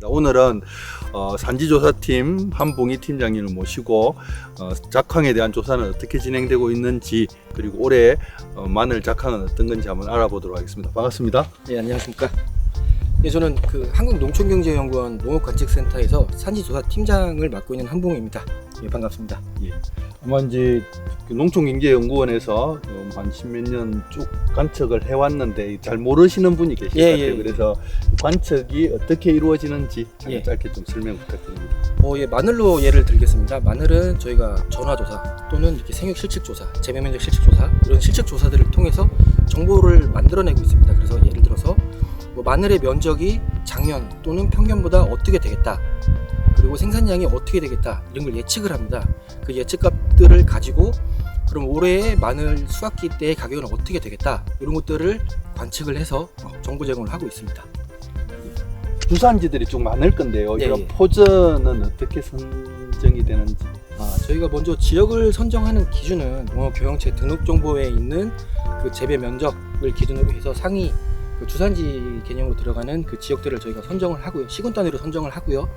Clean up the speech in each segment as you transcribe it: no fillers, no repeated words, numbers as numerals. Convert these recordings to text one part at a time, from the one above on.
하겠습니다. 오늘은 산지조사팀 한봉희 팀장님을 모시고 작황에 대한 조사는 어떻게 진행되고 있는지, 그리고 올해 마늘 작황은 어떤 건지 한번 알아보도록 하겠습니다. 반갑습니다. 네, 안녕하십니까. 네, 저는 한국농촌경제연구원 농업관측센터에서 산지조사팀장을 맡고 있는 한봉희입니다. 네, 반갑습니다. 예. 아마 이제 농촌경제연구원에서 한 십몇 년 쭉 관측을 해왔는데 잘 모르시는 분이 계실 것 같아요. 그래서 관측이 어떻게 이루어지는지 짧게 좀 설명 부탁드립니다. 마늘로 예를 들겠습니다. 마늘은 저희가 전화조사 또는 이렇게 생육 실측조사, 재배면적 실측조사, 이런 실측조사들을 통해서 정보를 만들어내고 있습니다. 그래서 예를 들어서 마늘의 면적이 작년 또는 평년보다 어떻게 되겠다, 그리고 생산량이 어떻게 되겠다, 이런 걸 예측을 합니다. 그 예측값들을 가지고 그럼 올해의 마늘 수확기 때의 가격은 어떻게 되겠다, 이런 것들을 관측을 해서 정보 제공을 하고 있습니다. 주산지들이 좀 많을 건데요. 네, 이런 포전은 어떻게 선정이 되는지. 저희가 먼저 지역을 선정하는 기준은 농업교영체 등록정보에 있는 그 재배 면적을 기준으로 해서 상위 주산지 개념으로 들어가는 그 지역들을 저희가 선정을 하고요. 시군 단위로 선정을 하고요.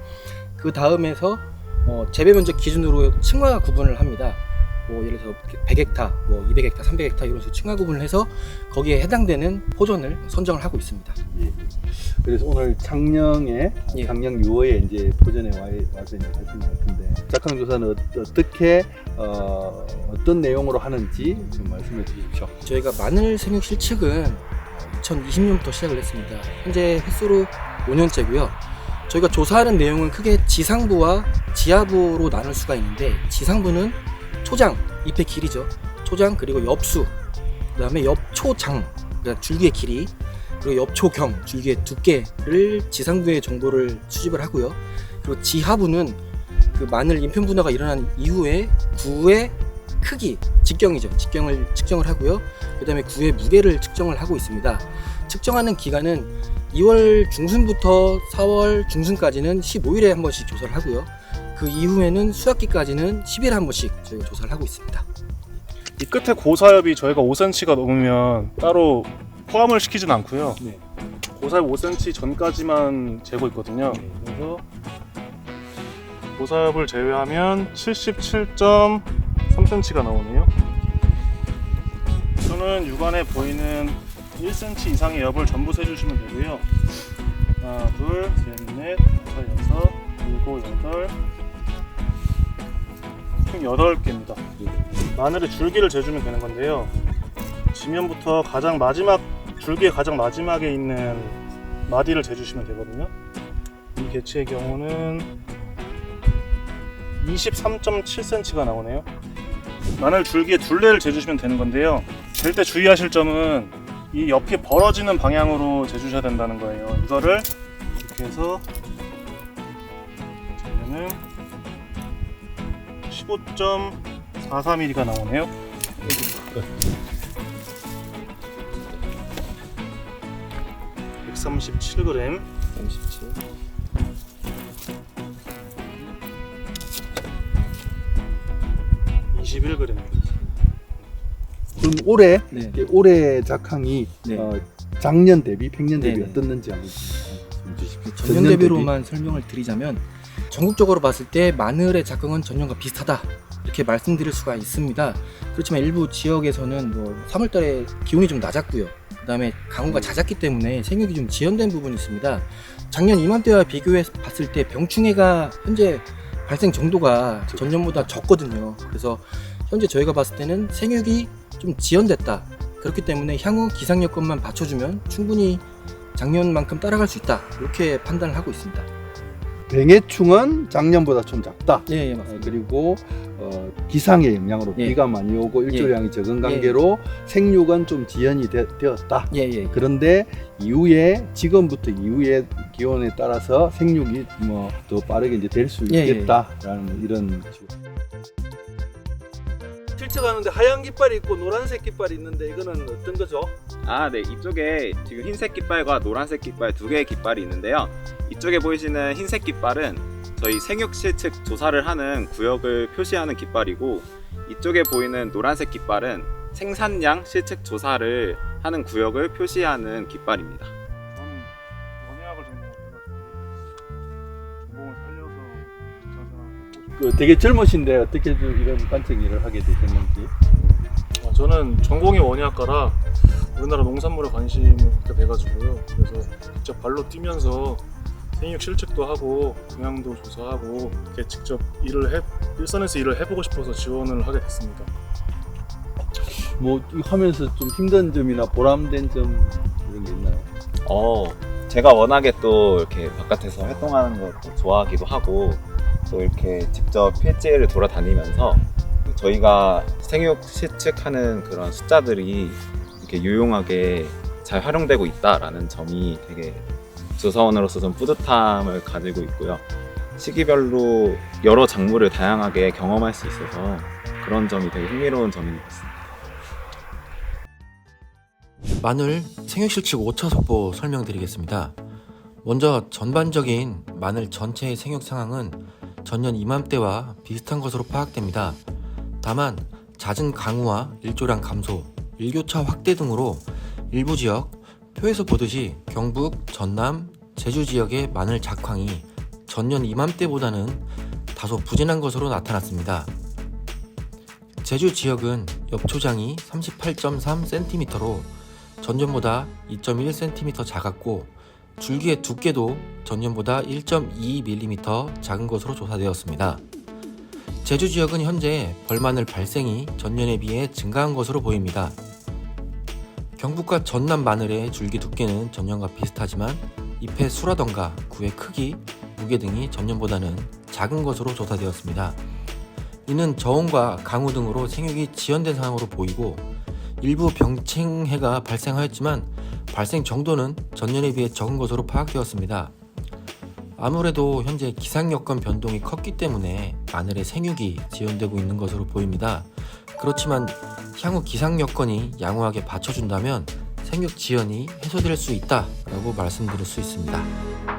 그 다음에서 재배 면적 기준으로 층화 구분을 합니다. 예를 들어서 100헥타, 200헥타, 300헥타 이런 식으로 층화 구분을 해서 거기에 해당되는 포전을 선정을 하고 있습니다. 예. 그래서 오늘 작년 6월에 이제 포전에 와서 이제 하신 것 같은데, 작황 조사는 어떻게 어떤 내용으로 하는지 좀 말씀해 주십시오. 저희가 마늘 생육 실측은 2020년부터 시작을 했습니다. 현재 횟수로 5년째고요. 저희가 조사하는 내용은 크게 지상부와 지하부로 나눌 수가 있는데, 지상부는 초장, 잎의 길이죠. 초장, 그리고 엽수, 그 다음에 엽초장, 그러니까 줄기의 길이, 그리고 엽초경, 줄기의 두께를 지상부의 정보를 수집을 하고요. 그리고 지하부는 그 마늘 인편 분화가 일어난 이후에 구의 크기, 직경이죠. 직경을 측정을 하고요. 그 다음에 구의 무게를 측정을 하고 있습니다. 측정하는 기간은 2월 중순부터 4월 중순까지는 15일에 한 번씩 조사를 하고요. 그 이후에는 수확기까지는 10일에 한 번씩 저희가 조사를 하고 있습니다. 이 끝에 고사엽이 저희가 5cm가 넘으면 따로 포함을 시키진 않고요. 네. 고사엽 5cm 전까지만 재고 있거든요. 그래서 고사엽을 제외하면 77.3cm가 나오네요. 저는 육안에 보이는 1cm 이상의 엽을 전부 세주시면 되고요. 하나, 둘, 셋, 넷, 다섯, 여섯, 일곱, 여덟, 총 8개입니다. 마늘의 줄기를 재주면 되는 건데요. 지면부터 가장 마지막, 줄기의 가장 마지막에 있는 마디를 재주시면 되거든요. 이 개체의 경우는 23.7cm가 나오네요. 마늘 줄기의 둘레를 재주시면 되는 건데요. 잴 때 주의하실 점은 이 옆이 벌어지는 방향으로 재주셔야 된다는 거예요. 이거를 이렇게 해서 재면은 15.43mm가 나오네요. 137g. 37. 그럼 올해 네. 올해 작황이 네. 작년 대비, 평년 대비 네네. 어떻는지 한번 주십시오. 전년 대비로만 설명을 드리자면, 전국적으로 봤을 때 마늘의 작황은 전년과 비슷하다, 이렇게 말씀드릴 수가 있습니다. 그렇지만 일부 지역에서는 3월달에 기온이 좀 낮았고요. 그 다음에 강우가 잦았기 때문에 생육이 좀 지연된 부분이 있습니다. 작년 이맘때와 비교해 봤을 때 병충해가 현재 발생 정도가 전년보다 적거든요. 그래서 현재 저희가 봤을 때는 생육이 좀 지연됐다. 그렇기 때문에 향후 기상 여건만 받쳐주면 충분히 작년만큼 따라갈 수 있다, 이렇게 판단을 하고 있습니다. 병해충은 작년보다 좀 작다. 예, 맞습니다. 그리고 기상의 영향으로 비가 많이 오고 일조량이 적은 관계로 생육은 좀 지연이 되었다. 그런데 지금부터 이후에 기온에 따라서 생육이 더 빠르게 이제 될 수 있겠다라는 이런 식으로. 실측하는데 하얀 깃발이 있고 노란색 깃발이 있는데 이거는 어떤 거죠? 네. 이쪽에 지금 흰색 깃발과 노란색 깃발 두 개의 깃발이 있는데요. 이쪽에 보이시는 흰색 깃발은 저희 생육 실측 조사를 하는 구역을 표시하는 깃발이고, 이쪽에 보이는 노란색 깃발은 생산량 실측 조사를 하는 구역을 표시하는 깃발입니다. 원예학을 좀 되게 젊으신데 어떻게 이런 관청 일을 하게 되셨는지? 저는 전공이 원예학과라 우리나라 농산물에 관심을 갖게 돼가지고요. 그래서 직접 발로 뛰면서 생육 실측도 하고 영양도 조사하고 이렇게 직접 일선에서 일을 해보고 싶어서 지원을 하게 됐습니다. 뭐 하면서 좀 힘든 점이나 보람된 점 이런 게 있나요? 제가 워낙에 또 이렇게 바깥에서 활동하는 것도 좋아하기도 하고 또 이렇게 직접 필지를 돌아다니면서 저희가 생육 실측하는 그런 숫자들이 이렇게 유용하게 잘 활용되고 있다라는 점이 되게 조사원으로서 좀 뿌듯함을 가지고 있고요. 시기별로 여러 작물을 다양하게 경험할 수 있어서 그런 점이 되게 흥미로운 점인 것 같습니다. 마늘 생육실측 5차 속보 설명드리겠습니다. 먼저 전반적인 마늘 전체의 생육 상황은 전년 이맘때와 비슷한 것으로 파악됩니다. 다만 잦은 강우와 일조량 감소, 일교차 확대 등으로 일부 지역, 표에서 보듯이 경북, 전남, 제주 지역의 마늘 작황이 전년 이맘때보다는 다소 부진한 것으로 나타났습니다. 제주 지역은 엽초장이 38.3cm로 전년보다 2.1cm 작았고 줄기의 두께도 전년보다 1.2mm 작은 것으로 조사되었습니다. 제주 지역은 현재 벌마늘 발생이 전년에 비해 증가한 것으로 보입니다. 경북과 전남 마늘의 줄기 두께는 전년과 비슷하지만 잎의 수라던가 구의 크기, 무게 등이 전년보다는 작은 것으로 조사되었습니다. 이는 저온과 강우 등으로 생육이 지연된 상황으로 보이고 일부 병충해가 발생하였지만 발생 정도는 전년에 비해 적은 것으로 파악되었습니다. 아무래도 현재 기상 여건 변동이 컸기 때문에 마늘의 생육이 지연되고 있는 것으로 보입니다. 그렇지만 향후 기상 여건이 양호하게 받쳐준다면 생육 지연이 해소될 수 있다라고 말씀드릴 수 있습니다.